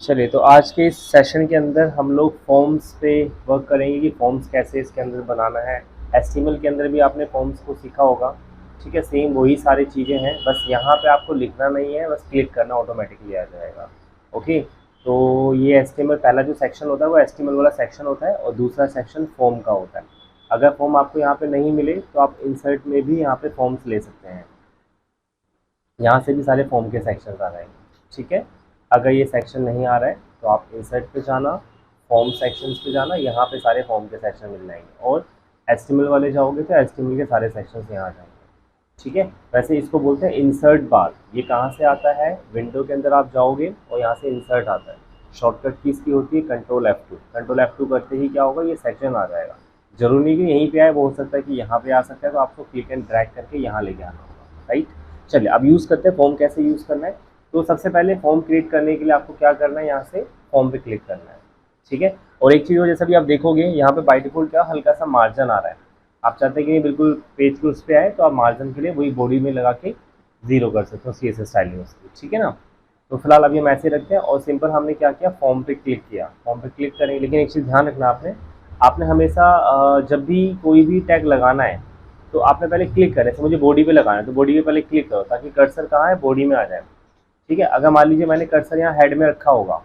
चलिए, तो आज के इस सेशन के अंदर हम लोग फॉर्म्स पे वर्क करेंगे कि फॉर्म्स कैसे इसके अंदर बनाना है। एचटीएमएल के अंदर भी आपने फॉर्म्स को सीखा होगा, ठीक है। सेम वही सारी चीज़ें हैं, बस यहाँ पे आपको लिखना नहीं है, बस क्लिक करना ऑटोमेटिकली आ जाएगा। ओके, तो ये एचटीएमएल पहला जो सेक्शन होता है वो एचटीएमएल वाला सेक्शन होता है और दूसरा सेक्शन फॉर्म का होता है। अगर फॉर्म आपको यहाँ पे नहीं मिले तो आप इंसर्ट में भी यहाँ पे फॉर्म्स ले सकते हैं, यहाँ से भी सारे फॉर्म के सेक्शन आ जाएंगे, ठीक है। अगर ये सेक्शन नहीं आ रहा है तो आप इंसर्ट पे जाना, फॉर्म सेक्शंस पे जाना, यहाँ पे सारे फॉर्म के सेक्शन मिल जाएंगे। और एचटीएमएल वाले जाओगे तो एचटीएमएल के सारे सेक्शंस यहाँ आ जाएंगे, ठीक है। वैसे इसको बोलते हैं इंसर्ट बार। ये कहाँ से आता है? विंडो के अंदर आप जाओगे और यहाँ से इंसर्ट आता है। शॉर्टकट की इसकी होती है कंट्रोल F2। कंट्रोल F2 करते ही क्या होगा, ये सेक्शन आ जाएगा। जरूरी नहीं कि यहीं पे आए, वो हो सकता है कि यहाँ पे आ सकता है, तो आपको क्लिक एंड ड्रैग करके यहाँ लेके आना होगा, राइट। चलिए, अब यूज़ करते हैं फॉर्म कैसे यूज़ करना है। तो सबसे पहले फॉर्म क्रिएट करने के लिए आपको क्या करना है, यहाँ से फॉर्म पे क्लिक करना है, ठीक है। और एक चीज़ और, जैसा भी आप देखोगे यहाँ पे बाय डिफॉल्ट क्या हल्का सा मार्जिन आ रहा है। आप चाहते हैं कि बिल्कुल पेज के उस पर आए, तो आप मार्जिन के लिए वही बॉडी में लगा के 0 कर सकते हो CSS स्टाइलिंग उसकी, ठीक है ना। तो फिलहाल अभी हम ऐसे रखते हैं और सिंपल हमने क्या किया, फॉर्म पे क्लिक किया। फॉर्म पे क्लिक करेंगे, लेकिन एक चीज़ ध्यान रखना आपने हमेशा जब भी कोई भी टैग लगाना है तो आपने पहले क्लिक करें। तो मुझे बॉडी पे लगाना है तो बॉडी पे पहले क्लिक करो, ताकि कर्सर कहाँ है, बॉडी में आ जाए, ठीक है। अगर मान लीजिए मैंने कर्सर यहाँ हेड में रखा होगा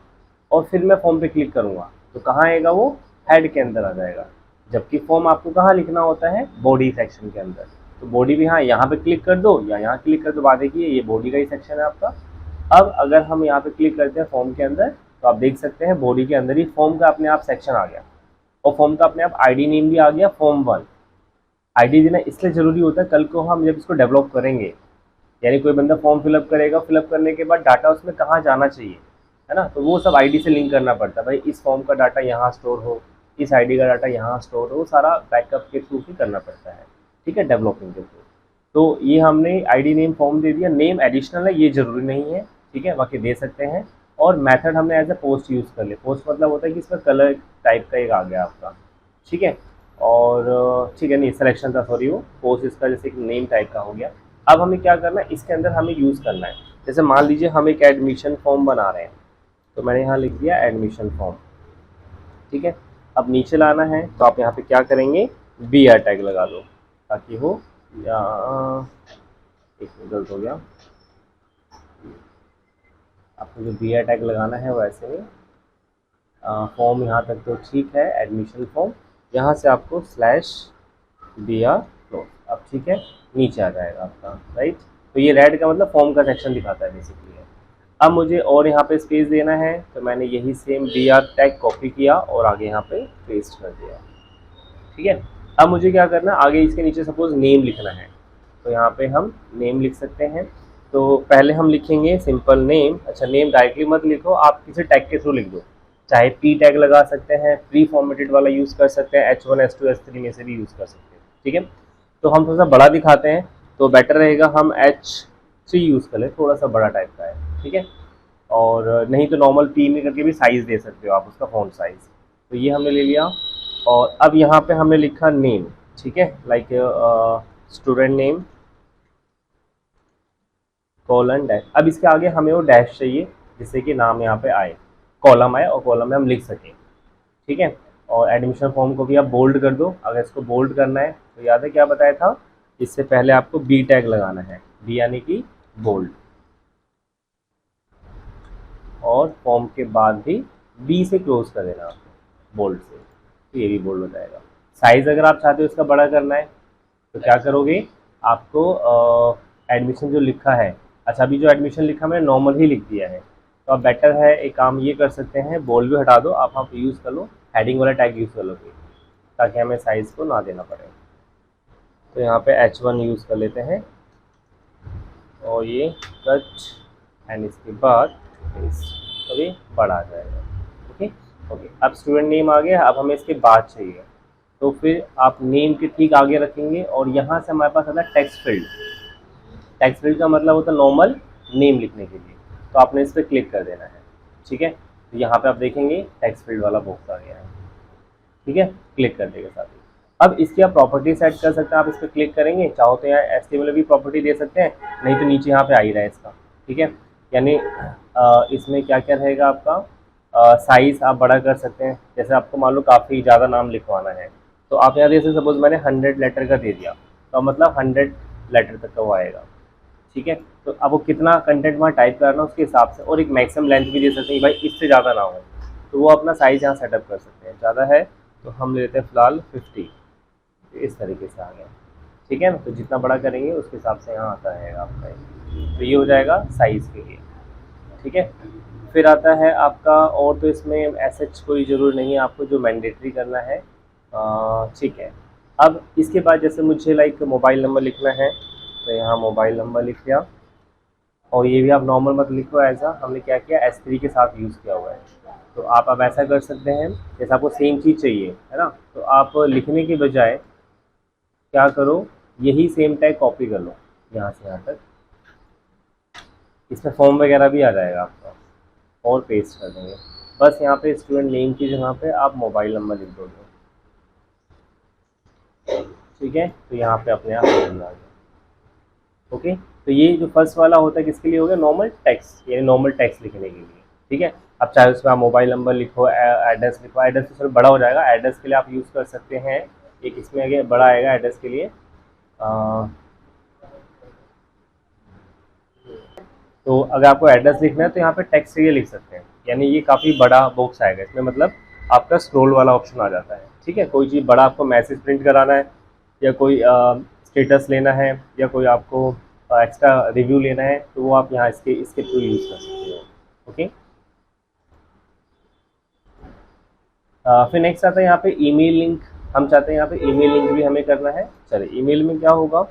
और फिर मैं फॉर्म पे क्लिक करूँगा तो कहाँ आएगा, वो हेड के अंदर आ जाएगा। जबकि फॉर्म आपको कहाँ लिखना होता है, बॉडी सेक्शन के अंदर। तो बॉडी भी हाँ, यहाँ पे क्लिक कर दो या यहाँ क्लिक कर दो, बात देखिए ये बॉडी का ही सेक्शन है आपका। अब अगर हम यहाँ पे क्लिक करते हैं फॉर्म के अंदर, तो आप देख सकते हैं बॉडी के अंदर ही फॉर्म का अपने आप सेक्शन आ गया और फॉर्म का अपने आप आईडी नेम भी आ गया, फॉर्म 1। आईडी देना इसलिए ज़रूरी होता है, कल को हम जब इसको डेवलप करेंगे, यानी कोई बंदा फॉर्म फिलअप करेगा, फिलअप करने के बाद डाटा उसमें कहाँ जाना चाहिए, है ना, तो वो सब आईडी से लिंक करना पड़ता है। भाई इस फॉर्म का डाटा यहाँ स्टोर हो, इस आईडी का डाटा यहाँ स्टोर हो, वो सारा बैकअप के थ्रू ही करना पड़ता है, ठीक है, डेवलपिंग के थ्रू। तो ये हमने आईडी नेम फॉर्म दे दिया। नेम एडिशनल है, ये ज़रूरी नहीं है, ठीक है, बाकी दे सकते हैं। और मेथड हमने एज ए पोस्ट यूज़ कर लिया। पोस्ट मतलब होता है कि इसमें कलर टाइप का एक आ गया आपका, ठीक है। और ठीक है, नहीं सिलेक्शन था, सॉरी, वो पोस्ट इसका जैसे एक नेम टाइप का हो गया। अब हमें क्या करना है, इसके अंदर हमें यूज़ करना है। जैसे मान लीजिए हम एक एडमिशन फॉर्म बना रहे हैं, तो मैंने यहाँ लिख दिया एडमिशन फॉर्म, ठीक है। अब नीचे लाना है तो आप यहाँ पे क्या करेंगे, BR टैग लगा दो, ताकि हो या एक गलत हो गया, आपको जो BR टैग लगाना है वैसे में फॉर्म यहाँ तक तो ठीक है, एडमिशन फॉर्म, यहाँ से आपको /BR क्लोज। अब ठीक है, नीचे आ जाएगा आपका, राइट। तो ये रेड का मतलब फॉर्म का सेक्शन दिखाता है बेसिकली। अब मुझे और यहाँ पे स्पेस देना है, तो मैंने यही सेम BR टैग कॉपी किया और आगे यहाँ पे पेस्ट कर दिया, ठीक है। अब मुझे क्या करना है, आगे इसके नीचे सपोज नेम लिखना है, तो यहाँ पे हम नेम लिख सकते हैं। तो पहले हम लिखेंगे सिंपल नेम। अच्छा, नेम डायरेक्टली मत लिखो, आप किसी टैग के थ्रू लिख दो, चाहे P टैग लगा सकते हैं, प्री फॉर्मेटेड वाला यूज़ कर सकते हैं, H1 H2 H3 में से भी यूज़ कर सकते हैं, ठीक है। तो हम थोड़ा सा बड़ा दिखाते हैं तो बेटर रहेगा, हम H3 यूज़ कर लें, थोड़ा सा बड़ा टाइप का है, ठीक है। और नहीं तो नॉर्मल P में करके भी साइज़ दे सकते हो आप, उसका फॉन्ट साइज़। तो ये हमने ले लिया और अब यहाँ पे हमने लिखा नेम, ठीक है, like student name colon dash. अब इसके आगे हमें वो डैश चाहिए जिससे कि नाम यहाँ पे आए, कॉलम आए और कॉलम में हम लिख सकें, ठीक है। और एडमिशन फॉर्म को भी आप बोल्ड कर दो। अगर इसको बोल्ड करना है तो याद है क्या बताया था, इससे पहले आपको B टैग लगाना है, B यानी कि बोल्ड, और फॉर्म के बाद भी B से क्लोज कर देना आपको बोल्ड से, तो ये भी बोल्ड हो जाएगा। साइज़ अगर आप चाहते हो इसका बड़ा करना है तो क्या करोगे, आपको एडमिशन जो लिखा है, अच्छा अभी जो एडमिशन लिखा मैंने नॉर्मल ही लिख दिया है, तो अब बेटर है एक काम ये कर सकते हैं, बोल्ड भी हटा दो, आप यूज़ कर लो हेडिंग वाला टैग यूज़ कर लोगे, ताकि हमें साइज़ को ना देना पड़े। तो यहाँ पे H1 यूज़ कर लेते हैं और ये कट एंड इसके बाद अभी बड़ा आ जाएगा, ओके ओके। अब स्टूडेंट नेम आ गया, अब हमें इसके बाद चाहिए, तो फिर आप नेम के ठीक आगे रखेंगे और यहाँ से हमारे पास आता है टेक्स्ट फील्ड। टेक्स्ट फील्ड का मतलब होता है नॉर्मल नेम लिखने के लिए, तो आपने इस पर क्लिक कर देना है, ठीक है। तो यहाँ पे आप देखेंगे टेक्स्ट फील्ड वाला बॉक्स आ गया है, ठीक है, क्लिक कर देगा साथ ही। अब इसकी आप प्रॉपर्टी सेट कर सकते हैं, आप इस पर क्लिक करेंगे, चाहो तो यहाँ HTML भी प्रॉपर्टी दे सकते हैं, नहीं तो नीचे यहाँ पे आ ही रहा है इसका, ठीक है। यानी इसमें क्या क्या रहेगा आपका, साइज़ आप बड़ा कर सकते हैं। जैसे आपको मान लो काफ़ी ज़्यादा नाम लिखवाना है, तो आप यहाँ जैसे सपोज़ मैंने 100 लेटर का दे दिया, तो मतलब 100 लेटर तक का वो आएगा। ठीक है, तो अब वो कितना कंटेंट वहाँ टाइप करना है उसके हिसाब से, और एक मैक्सिमम लेंथ भी दे सकते हैं भाई इससे ज़्यादा ना हो, तो वो अपना साइज़ यहाँ सेटअप कर सकते हैं। ज़्यादा है तो हम लेते हैं फ़िलहाल 50, इस तरीके से आ गया। ठीक है ना, तो जितना बड़ा करेंगे उसके हिसाब से यहाँ आता है आपका तो ये हो जाएगा साइज़ के लिए। ठीक है, फिर आता है आपका, और तो इसमें ऐसा कोई ज़रूर नहीं है आपको जो मैंडेटरी करना है। ठीक है, अब इसके बाद जैसे मुझे लाइक मोबाइल नंबर लिखना है, तो यहाँ मोबाइल नंबर लिख दिया, और ये भी आप नॉर्मल मत लिखो, ऐसा हमने क्या किया S3 के साथ यूज़ किया हुआ है। तो आप अब ऐसा कर सकते हैं, जैसे आपको सेम चीज़ चाहिए है ना, तो आप लिखने के बजाय क्या करो, यही सेम टैग कॉपी कर लो यहाँ से यहाँ तक, इसमें फॉर्म वगैरह भी आ जाएगा आपका, और पेस्ट कर देंगे। बस यहाँ पे स्टूडेंट नेम की जगह पे आप मोबाइल नंबर लिख दोगे। ठीक है, तो यहाँ पे अपने आप आ गया। ओके, तो ये जो फर्स्ट वाला होता है किसके लिए हो गया, नॉर्मल टेक्स्ट, यानी नॉर्मल टेक्स्ट लिखने के लिए। ठीक है, अब चाहे उसमें आप मोबाइल नंबर लिखो, एड्रेस लिखो, एड्रेस तो सर बड़ा हो जाएगा, एड्रेस के लिए आप यूज़ कर सकते हैं, एक इसमें आगे बड़ा आएगा एड्रेस के लिए। तो अगर आपको एड्रेस लिखना है तो यहाँ पे टेक्स्ट ये लिख सकते हैं, यानी ये काफ़ी बड़ा बॉक्स आएगा इसमें, मतलब आपका स्क्रॉल वाला ऑप्शन आ जाता है। ठीक है, कोई चीज़ बड़ा आपको मैसेज प्रिंट कराना है, या कोई स्टेटस लेना है, या कोई आपको एक्स्ट्रा रिव्यू लेना है, तो वो आप यहाँ इसके थ्रू यूज़ कर सकते हो। ओके, फिर नेक्स्ट आता है यहाँ पे ईमेल लिंक। हम चाहते हैं यहाँ पे ईमेल लिंक भी हमें करना है। चलिए, ईमेल में क्या होगा,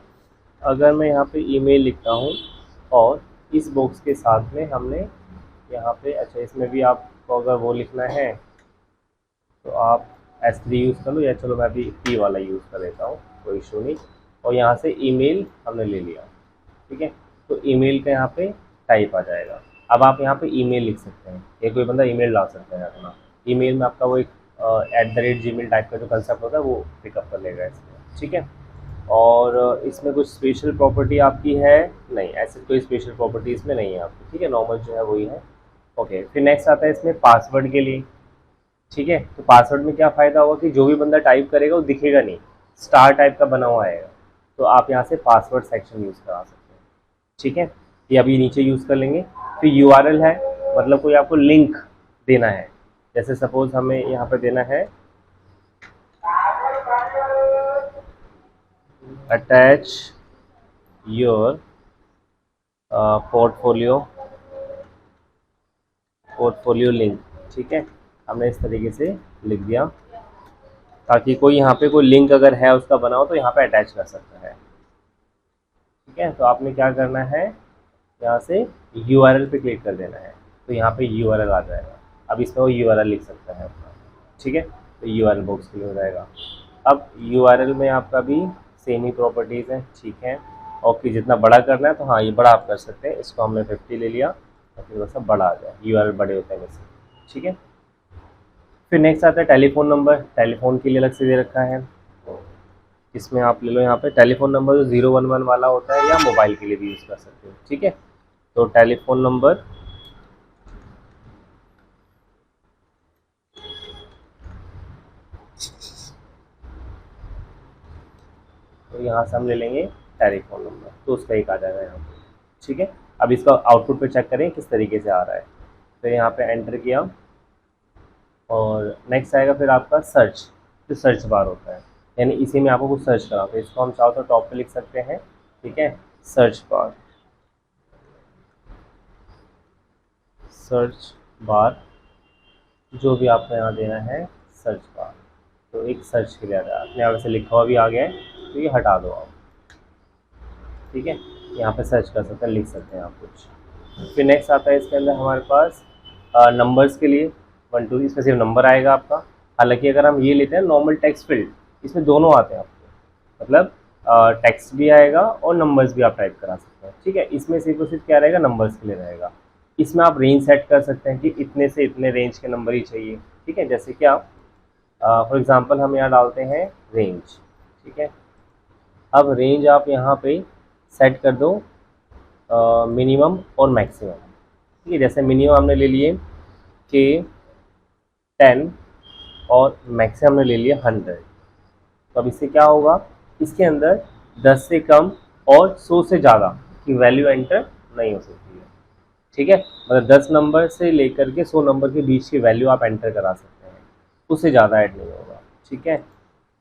अगर मैं यहाँ पे ईमेल लिखता हूँ, और इस बॉक्स के साथ में हमने यहाँ पे, अच्छा इसमें भी आपको अगर वो लिखना है तो आप S3 यूज़ कर लो, या चलो मैं अभी P वाला यूज़ कर लेता हूँ, कोई इशू नहीं। और यहाँ से ईमेल हमने ले लिया। ठीक है, तो ईमेल का यहाँ पे टाइप आ जाएगा। अब आप यहाँ पे ईमेल लिख सकते हैं, या कोई बंदा ईमेल डाल सकता है अपना, ईमेल में आपका वो एक @gmail टाइप का जो कंसेप्ट होता है वो पिकअप कर लेगा इसमें। ठीक है, और इसमें कुछ स्पेशल प्रॉपर्टी आपकी है नहीं, ऐसे कोई स्पेशल प्रॉपर्टी इसमें नहीं है आपकी। ठीक है, नॉर्मल जो है वही है। ओके, फिर नेक्स्ट आता है इसमें पासवर्ड के लिए। ठीक है, तो पासवर्ड में क्या फ़ायदा होगा कि जो भी बंदा टाइप करेगा वो दिखेगा नहीं, स्टार टाइप का बना हुआ आएगा, तो आप यहाँ से पासवर्ड सेक्शन यूज़ करा सकते हैं। ठीक है, ये अभी नीचे यूज़ कर लेंगे। फिर URL है, मतलब कोई आपको लिंक देना है, जैसे सपोज हमें यहाँ पे देना है अटैच योर पोर्टफोलियो लिंक। ठीक है, हमने इस तरीके से लिख दिया, ताकि कोई यहाँ पे कोई लिंक अगर है उसका बना हो तो यहाँ पे अटैच कर सकता है। ठीक है, तो आपने क्या करना है, यहाँ से URL पे क्लिक कर देना है, तो यहाँ पे URL आ जाएगा। अब इसमें वो URL लिख सकता है अपना। ठीक है, तो URL बॉक्स के लिए हो जाएगा। अब URL में आपका भी सेम ही प्रॉपर्टीज़ हैं। ठीक है, और कि जितना बड़ा करना है तो हाँ ये बड़ा आप कर सकते हैं, इसको हमने 50 ले लिया, और फिर वैसा बड़ा आ जाए, URL बड़े होते हैं वैसे। ठीक है, फिर नेक्स्ट आता है टेलीफोन नंबर, टेलीफोन के लिए अलग से दे रखा है, इसमें आप ले लो यहाँ पे टेलीफोन नंबर जो 011 वाला होता है, या मोबाइल के लिए भी यूज़ कर सकते हो। ठीक है, तो टेलीफोन नंबर तो यहाँ से हम ले लेंगे टेलीफोन नंबर, तो उसका एक आ जाएगा यहाँ पे। ठीक है, अब इसका आउटपुट पे चेक करें किस तरीके से आ रहा है, तो यहाँ पे एंटर किया, और नेक्स्ट आएगा फिर आपका सर्च, जो सर्च बार होता है, यानी इसी में आपको कुछ सर्च करा, तो इसको हम चाहो तो टॉप पे लिख सकते हैं। ठीक है, सर्च बार, सर्च बार जो भी आपको यहाँ देना है, सर्च बार, तो एक सर्च के लिए आ रहा है, अपने आप से लिखा हुआ भी आ गया है, तो ये हटा दो आप। ठीक है, यहाँ पे सर्च कर सकते हैं, लिख सकते हैं आप कुछ। फिर नेक्स्ट आता है इसके अंदर हमारे पास नंबर्स के लिए 1 2, इसमें सिर्फ नंबर आएगा आपका। हालांकि अगर हम ये लेते हैं नॉर्मल टेक्स्ट फील्ड, इसमें दोनों आते हैं आपको, मतलब टेक्स्ट भी आएगा और नंबर्स भी आप टाइप करा सकते हैं। ठीक है, इसमें सिर्फ और सिर्फ क्या रहेगा, नंबर्स के लिए रहेगा। इसमें आप रेंज सेट कर सकते हैं कि इतने से इतने रेंज के नंबर ही चाहिए। ठीक है, जैसे क्या फॉर एग्जांपल हम यहाँ डालते हैं रेंज। ठीक है, अब रेंज आप यहाँ पे सेट कर दो मिनिमम और मैक्सिमम। ठीक है, जैसे मिनिमम हमने ले लिए कि 10 और मैक्सिमम हमने ले लिया 100। तो अब इससे क्या होगा, इसके अंदर 10 से कम और 100 से ज़्यादा की वैल्यू एंटर नहीं हो सकती है। ठीक है, मतलब 10 नंबर से लेकर के 100 नंबर के बीच की वैल्यू आप एंटर करा सकते हैं, उससे ज़्यादा ऐड नहीं होगा। ठीक है,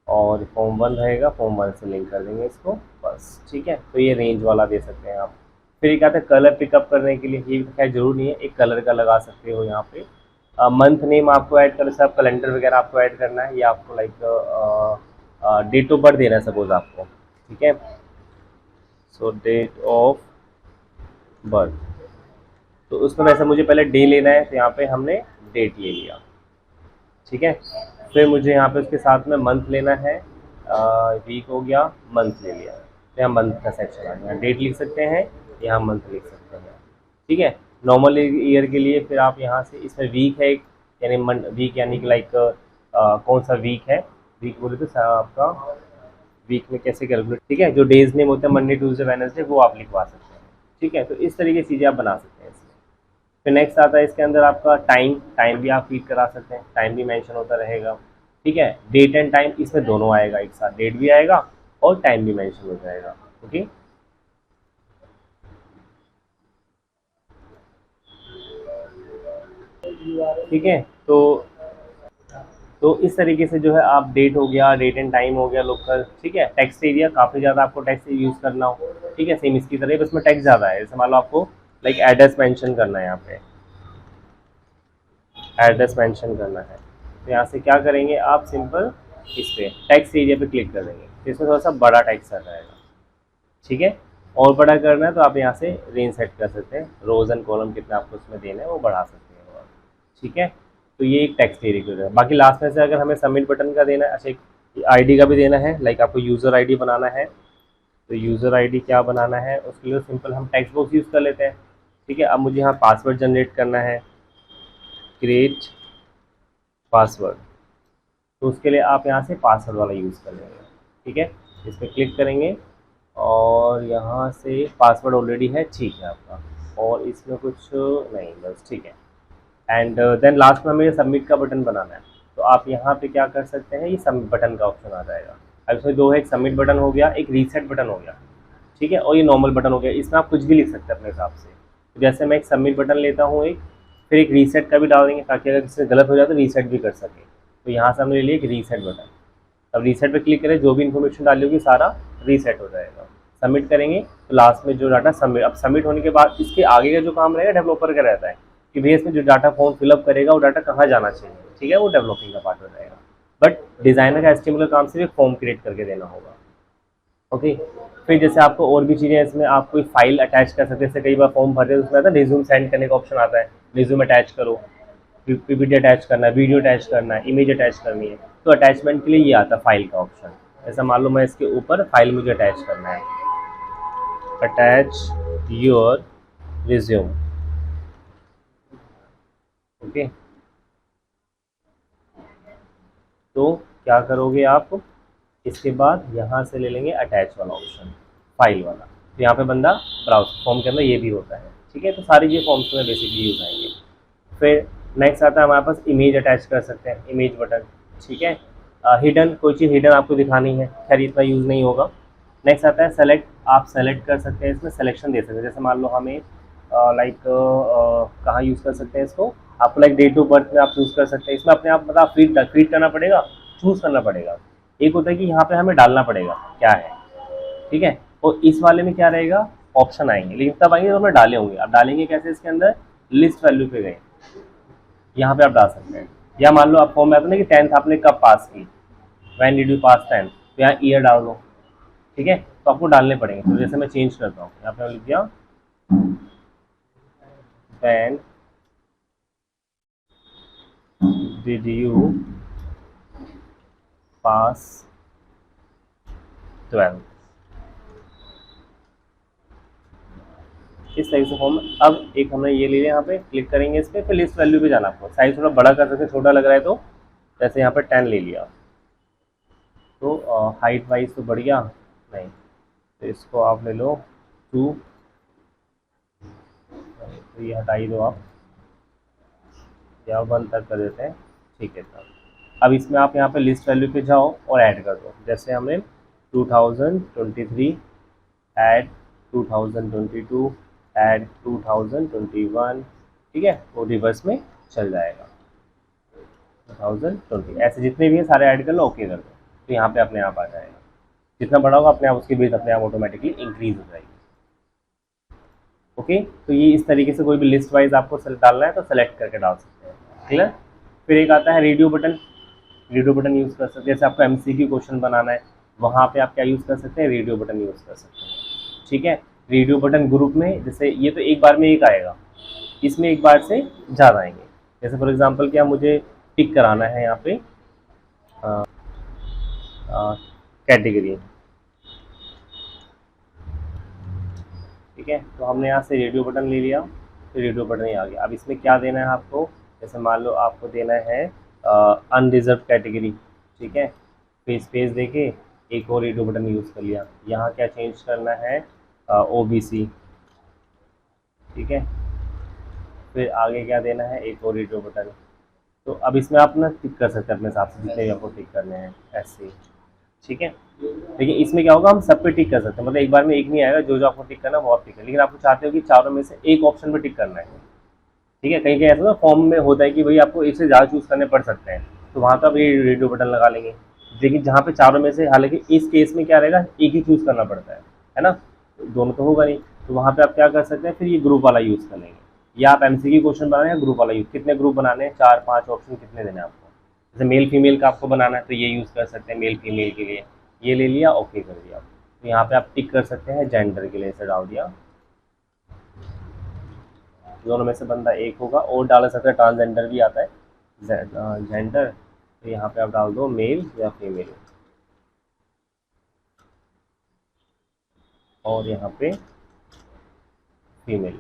और फॉर्म 1 रहेगा, फॉर्म 1 से लिंक कर देंगे इसको बस। ठीक है, तो ये रेंज वाला दे सकते हैं आप। फिर एक आता है कलर पिकअप करने के लिए, ये खैर जरूर नहीं है, एक कलर का लगा सकते हो यहाँ पे। मंथ नेम आपको ऐड कर, जैसे आप कैलेंडर वगैरह आपको ऐड करना है, या आपको लाइक डेट ऑफ बर्थ देना है सपोज आपको। ठीक है, सो डेट ऑफ बर्थ, तो उसमें वैसे मुझे पहले डे लेना है, तो यहाँ पे हमने डेट ले लिया। ठीक है, फिर मुझे यहाँ पे उसके साथ में मंथ लेना है, वीक हो गया, मंथ ले लिया, तो यहाँ मंथ का सेक्शन आ गया, डेट लिख सकते हैं, यहाँ मंथ लिख सकते हैं। ठीक है, नॉर्मल ईयर के लिए फिर आप यहाँ से, इसमें वीक है यानी वीक यानी कि लाइक कौन सा वीक है, वीक बोले तो आपका वीक में कैसे कैलकुलेट। ठीक है, जो डेज नेम होते हैं मंडे ट्यूसडे वेडनेसडे, वो आप लिखवा सकते हैं। ठीक है, तो इस तरीके की चीज़ें आप बना सकते हैं इसमें। फिर नेक्स्ट आता है इसके अंदर आपका टाइम, टाइम भी आप फीड करा सकते हैं, टाइम भी मेंशन होता रहेगा। ठीक है, डेट एंड टाइम, इसमें दोनों आएगा एक साथ, डेट भी आएगा और टाइम भी मेंशन हो जाएगा। ओके, ठीक है, तो इस तरीके से जो है आप डेट हो गया, डेट एंड टाइम हो गया लोकल। ठीक है, टेक्स्ट एरिया, काफ़ी ज़्यादा आपको टेक्स्ट यूज़ करना हो, ठीक है, सेम इसकी तरह, बस में टेक्स्ट ज़्यादा है। जैसे मान लो आपको लाइक एड्रेस मेंशन करना है, यहाँ पे एड्रेस मेंशन करना है, तो यहाँ से क्या करेंगे आप, सिंपल इस पर टेक्स्ट एरिया पे क्लिक कर देंगे, तो इसमें थोड़ा सा बड़ा टेक्स्ट आ जाएगा। ठीक है, और बड़ा करना है तो आप यहाँ से रेंज सेट कर सकते हैं, रोज एंड कॉलम कितना आपको उसमें देना है वो बढ़ा सकते हैं और। ठीक है, तो ये एक टेक्स्ट एरिया हो जाएगा। बाकी लास्ट में से अगर हमें सबमिट बटन का देना है, अच्छा एक आईडी का भी देना है, लाइक आपको यूज़र आईडी बनाना है, तो यूज़र आईडी क्या बनाना है, उसके लिए सिंपल हम टेक्स्ट बॉक्स यूज़ कर लेते हैं। ठीक है, अब मुझे यहाँ पासवर्ड जनरेट करना है, क्रिएट पासवर्ड, तो उसके लिए आप यहाँ से पासवर्ड वाला यूज़ कर लेंगे। ठीक है, इस पर क्लिक करेंगे और यहाँ से पासवर्ड ऑलरेडी है, ठीक है आपका, और इसमें कुछ नहीं, बस ठीक है। एंड देन लास्ट में हमें सबमिट का बटन बनाना है, तो आप यहाँ पे क्या कर सकते हैं, ये सबमिट बटन का ऑप्शन आ जाएगा। अब इसमें दो है, एक सबमिट बटन हो गया, एक रीसेट बटन हो गया। ठीक है, और ये नॉर्मल बटन हो गया, इसमें आप कुछ भी लिख सकते हैं अपने हिसाब से। तो जैसे मैं एक सबमिट बटन लेता हूँ एक, फिर एक रीसेट का भी डाल देंगे, ताकि अगर किसी से गलत हो जाए तो रीसेट भी कर सके। तो यहाँ से हमने ले लिया एक रीसेट बटन। अब रीसेट पे क्लिक करें, जो भी इन्फॉर्मेशन डाली होगी सारा रीसेट हो जाएगा। सबमिट करेंगे तो लास्ट में जो डाटा सबमिट, अब सबमिट होने के बाद इसके आगे का जो काम रहेगा डेवलपर का रहता है, कि भैया इसमें जो डाटा फॉर्म फिलअप करेगा वो डाटा कहाँ जाना चाहिए। ठीक है, वो डेवलपिंग का पार्ट हो जाएगा, बट डिज़ाइनर का एस्टिमेटर काम से भी फॉर्म क्रिएट करके देना होगा। ओके, फिर जैसे आपको और भी चीज़ें, इसमें आप कोई फाइल अटैच कर सकते हैं, जैसे कई बार फॉर्म भरते हैं तो उसमें आता है रिज्यूम सेंड करने का ऑप्शन आता है, रिज्यूम अटैच करो, पीपीटी अटैच करना है, वीडियो अटैच करना है, इमेज अटैच करनी है, तो अटैचमेंट के लिए ये आता है फाइल का ऑप्शन। ऐसा मान लो मैं इसके ऊपर फाइल मुझे अटैच करना है, अटैच योर रिज्यूम। ओके, तो क्या करोगे आप, इसके बाद यहाँ से ले लेंगे अटैच वाला ऑप्शन, फाइल वाला, तो यहाँ पे बंदा ब्राउज फॉर्म के अंदर ये भी होता है। ठीक है, तो सारे ये फॉर्म्स में बेसिकली यूज आएंगे। फिर नेक्स्ट आता है हमारे पास इमेज अटैच कर सकते हैं, इमेज बटन। ठीक है, हिडन, कोई चीज़ हिडन आपको दिखानी है, खैर इतना यूज़ नहीं होगा। नेक्स्ट आता है सेलेक्ट, आप सेलेक्ट कर सकते हैं, इसमें सिलेक्शन दे सकते हैं, जैसे मान लो हमें लाइक कहाँ यूज़ कर सकते हैं इसको, आपको लाइक डेट ऑफ बर्थ में आप चूज़ कर सकते हैं, इसमें अपने आप मतलब फीड करना पड़ेगा, चूज़ करना पड़ेगा। एक होता है कि यहाँ पे हमें डालना पड़ेगा क्या है। ठीक है, और इस वाले में क्या रहेगा, ऑप्शन आएंगे, लेकिन तब आएंगे तो हमें डाले होंगे। आप डालेंगे कैसे, इसके अंदर लिस्ट वैल्यू पे गए, यहाँ पे आप डाल सकते हैं, या मान लो आप फॉर्म में आता है ना कि 10th आपने कब पास की, when did you pass 10th, तो यहाँ ईयर डाल दो। ठीक है, तो आपको डालने पड़ेंगे, तो जैसे मैं चेंज करता हूँ, यहाँ पे लिख दिया वैन डिड यू पास 12, इस टाइप से फॉर्म। अब एक हमने ये ले लिया, यहाँ पे क्लिक करेंगे इस पर, फिर लिस्ट वैल्यू पे जाना, आपको साइज थोड़ा बड़ा कर सकते हैं, छोटा लग रहा है तो जैसे यहाँ पे 10 ले लिया, तो हाइट वाइज तो बढ़िया नहीं, तो इसको आप ले लो 2, तो ये हटा ही दो आप, या 1 तक कर देते हैं। ठीक है सर। अब इसमें आप यहाँ पे लिस्ट वैल्यू पे जाओ और ऐड कर दो, जैसे हमने 2023 ऐड 2022 ऐड 2021, ठीक है, वो रिवर्स में चल जाएगा। 2020 ऐसे जितने भी हैं सारे ऐड कर लो, ओके कर दो, तो यहाँ पे अपने आप आ जाएगा। जितना बड़ा होगा अपने आप उसकी बेस अपने आप ऑटोमेटिकली इंक्रीज हो जाएगी। ओके, तो ये इस तरीके से कोई भी लिस्ट वाइज आपको डालना है तो सेलेक्ट करके डाल सकते हैं। क्लियर। फिर एक आता है radio button. Radio button use कर सकते हैं, जैसे आपको एमसीक्यू क्वेश्चन बनाना है वहाँ पे आप क्या यूज़ कर सकते हैं, रेडियो बटन यूज़ कर सकते हैं। ठीक है, रेडियो बटन ग्रुप में, जैसे ये तो एक बार में एक आएगा, इसमें एक बार से ज़्यादा आएंगे। जैसे फॉर एग्जांपल क्या मुझे टिक कराना है यहाँ पे कैटेगरी, ठीक है, तो हमने यहाँ से रेडियो बटन ले लिया, तो रेडियो बटन ही आ गया। अब इसमें क्या देना है आपको, जैसे मान लो आपको देना है अनरिजर्व कैटेगरी, ठीक है, फिर स्पेस देके एक और रेडियो बटन यूज़ कर लिया। यहाँ क्या चेंज करना है, ओबीसी, ठीक है, फिर आगे क्या देना है, एक और रेडियो बटन। तो अब इसमें आप ना टिक कर सकते हैं अपने हिसाब से जितने भी आपको टिक करने हैं ऐसे, ठीक है। लेकिन इसमें क्या होगा, हम सब पे टिक कर सकते हैं, मतलब एक बार में एक नहीं आएगा, जो जो आपको टिक करना है वो आप टिक करें, लेकिन आपको चाहते हो कि चारों में से एक ऑप्शन पे टिक करना है, ठीक है। कहीं कहीं ऐसा ना फॉर्म में होता है कि भाई आपको एक से ज़्यादा चूज़ करने पड़ सकते हैं, तो वहाँ तो आप ये रेडियो बटन लगा लेंगे। लेकिन जहाँ पे चारों में से, हालांकि इस केस में क्या रहेगा, एक ही चूज़ करना पड़ता है ना, दोनों तो होगा नहीं, तो वहाँ पे आप क्या कर सकते हैं, फिर ये ग्रुप वाला यूज़ कर लेंगे, या आप एमसीक्यू क्वेश्चन बनाने हैं ग्रुप वाला यूज़। कितने ग्रुप बनाने हैं, 4-5 ऑप्शन कितने देने हैं आपको, जैसे मेल फीमेल का आपको बनाना है तो ये यूज़ कर सकते हैं मेल फीमेल के लिए, ये ले लिया, ओके कर दिया। तो यहाँ पे आप टिक कर सकते हैं जेंडर के लिए, इसे डाल दिया, दोनों में से बंदा एक होगा, और डाल सकते हैं ट्रांसजेंडर भी आता है, जेंडर, तो यहाँ पे आप डाल दो मेल या फीमेल, और यहाँ पे फीमेल,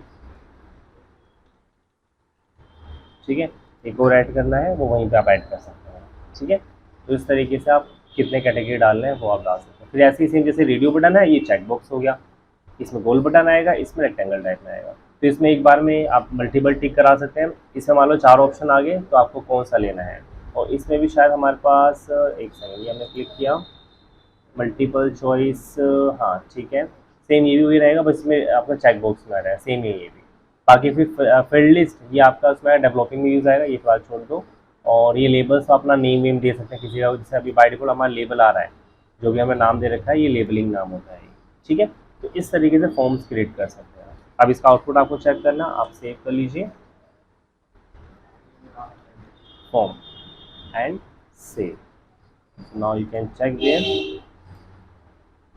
ठीक है। एक और ऐड करना है वो वहीं पे आप ऐड कर सकते हैं, ठीक है। तो इस तरीके से आप कितने कैटेगरी डालने हैं वो आप डाल सकते हैं। फिर ऐसे ही सेम जैसे रेडियो बटन है, ये चेक बॉक्स हो गया, इसमें गोल बटन आएगा, इसमें रेक्टेंगल टाइप में आएगा, तो इसमें एक बार में आप मल्टीपल टिक करा सकते हैं। इसमें मान लो 4 ऑप्शन आ गए तो आपको कौन सा लेना है, और इसमें भी शायद हमारे पास एक सेकेंड, ये हमने क्लिक किया मल्टीपल चॉइस, हाँ ठीक है, सेम ये भी वही रहेगा, बस इसमें आपका चेक बॉक्स में आ रहा है, सेम ही ये भी। बाकी फिर फील्ड लिस्ट ये आपका उसमें डेवलपिंग में यूज़ आएगा, ये फिलहाल छोड़ दो। और ये लेबल्स अपना नेम वेम दे सकते हैं किसी का, जैसे अभी बाय डिफॉल्ट हमारा लेबल आ रहा है, जो भी हमें नाम दे रखा है ये लेबलिंग नाम होता है, ठीक है। तो इस तरीके से फॉर्म्स क्रिएट कर सकते हैं। अब इसका आउटपुट आपको चेक करना, आप सेव कर लीजिए form and save, now you can check there,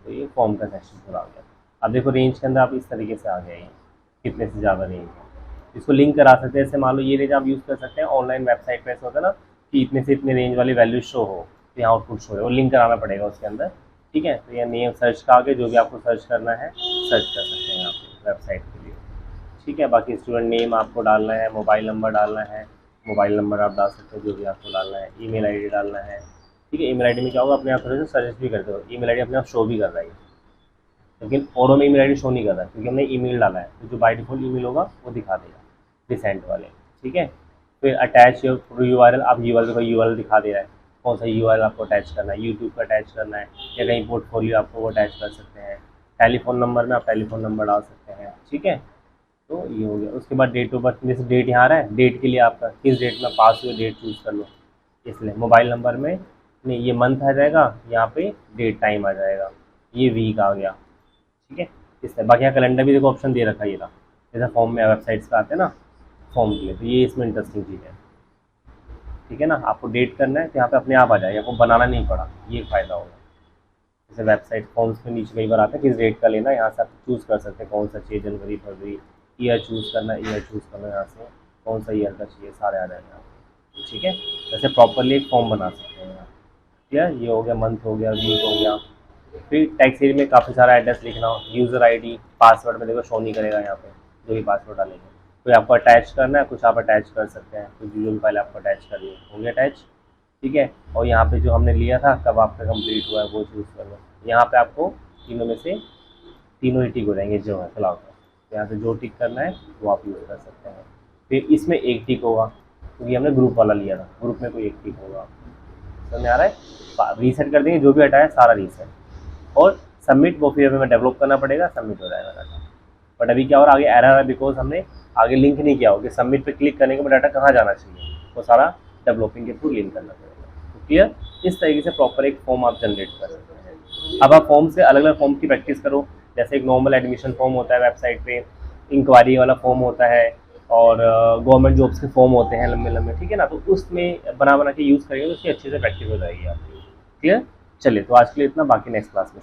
तो ये फॉर्म का सेक्शन पूरा आ गया। अब देखो रेंज के अंदर आप इस तरीके से आ गए, ये कितने से ज़्यादा रेंज है, इसको लिंक करा सकते हैं। जैसे मान लो ये रेंज आप यूज़ कर सकते हैं ऑनलाइन वेबसाइट पे, ऐसा होता है ना कि इतने से इतने रेंज वाली वैल्यू शो हो, तो यहाँ आउटपुट शो है, और लिंक कराना पड़ेगा उसके अंदर, ठीक है। तो ये नेम सर्च का आगे जो भी आपको सर्च करना है सर्च कर सकते हैं यहाँ पे वेबसाइट के लिए, ठीक है। बाकी स्टूडेंट नेम आपको डालना है, मोबाइल नंबर डालना है, मोबाइल नंबर आप डाल सकते हो जो भी आपको डालना है, ईमेल आईडी डालना है, ठीक है। ईमेल आईडी में क्या होगा, अपने आप थोड़े से सर्च भी करते हो, ईमेल आईडी अपने आप शो भी कर रहा है, लेकिन औरों में ईमेल आईडी शो नहीं कर रहा है क्योंकि हमने ईमेल डाला है, तो जो बाय डिफॉल्ट ईमेल होगा वो दिखा देगा रिसेंट वाले, ठीक है। फिर अटैच यूआरएल, आप यूआरएल का यूआरएल दिखा दे रहा है, कौन सा यूआरएल आपको अटैच करना है, यूट्यूब का अटैच करना है या कहीं पोर्टफोलियो आपको वो अटैच कर सकते हैं। टेलीफोन नंबर में आप टेलीफोन नंबर डाल सकते हैं, ठीक है। तो ये हो गया। उसके बाद डेट ऑफ बर्थ, जैसे डेट यहाँ आ रहा है, डेट के लिए आपका किस डेट में पास हुए डेट चूज़ कर लो, इसलिए मोबाइल नंबर में नहीं, ये मंथ आ जाएगा, यहाँ पे डेट टाइम आ जाएगा, ये वीक आ गया, ठीक है। इस तरह बाकी यहाँ कैलेंडर भी देखो ऑप्शन दे रखा है, ये रहा, जैसे फॉर्म में वेबसाइट्स का आते हैं ना फॉर्म के लिए, तो ये इसमें इंटरेस्टिंग चीज़ है, ठीक है ना। आपको डेट करना है तो यहाँ पे अपने आप आ जाएगा, आपको बनाना नहीं पड़ा, ये फ़ायदा होगा। जैसे वेबसाइट फॉर्म्स में नीचे कई बार आता है किस डेट का लेना है, यहाँ से आप चूज़ कर सकते हैं कौन सा चाहिए, जनवरी फरवरी, ईयर चूज़ करना है, ईयर चूज़ करना है, यहाँ से कौन सा ईयर का चाहिए, सारे आ जाएंगे आपको, ठीक है। जैसे प्रॉपरली एक फॉर्म बना सकते हैं यहाँ, ठीक है। ये हो गया, मंथ हो गया, वीक हो गया। फिर टैक्स एरिया में काफ़ी सारा एड्रेस लिखना हो, यूज़र आईडी, पासवर्ड में देखो शो नहीं करेगा यहाँ पे, जो भी पासवर्ड डालेंगे, कोई आपको अटैच करना है, कुछ आप अटैच कर सकते हैं, कुछ वीडियो फाइल आपको अटैच करनी है, हो गया अटैच, ठीक है। और यहाँ पे जो हमने लिया था कब आपका कंप्लीट हुआ है वो चूज़ कर लो, यहाँ पे आपको तीनों में से तीनों ही टिक हो जाएंगे जो है फिलहाल, तो यहाँ से जो टिक करना है वो आप यूज़ कर सकते हैं। फिर इसमें एक टिक होगा, क्योंकि हमने ग्रुप वाला लिया था, ग्रुप में कोई एक ठीक होगा। समझ में आ रहा है? रीसेट कर देंगे, जो भी हटाया सारा रीसेट, और सबमिट वो फिर हमें डेवलप करना पड़ेगा, सबमिट हो जाएगा डाटा। बट अभी क्या हो रहा है, आगे एरर है बिकॉज हमने आगे लिंक नहीं किया हो कि सबमिट पे क्लिक करने के बाद डाटा कहाँ जाना चाहिए, वो सारा डेवलपिंग के थ्रू लिंक करना पड़ेगा। तो क्लियर? इस तरीके से प्रॉपर एक फॉर्म आप जनरेट कर सकते हैं। अब आप फॉर्म से अलग अलग फॉर्म की प्रैक्टिस करो, जैसे एक नॉर्मल एडमिशन फॉर्म होता है वेबसाइट पे, इंक्वायरी वाला फॉर्म होता है, और गवर्नमेंट जॉब्स के फॉर्म होते हैं लंबे लंबे, ठीक है ना। तो उसमें बना बना के यूज़ करेंगे तो उसकी अच्छे से प्रैक्टिस हो जाएगी आपकी। क्लियर? चलिए, तो आज के लिए इतना, बाकी नेक्स्ट क्लास में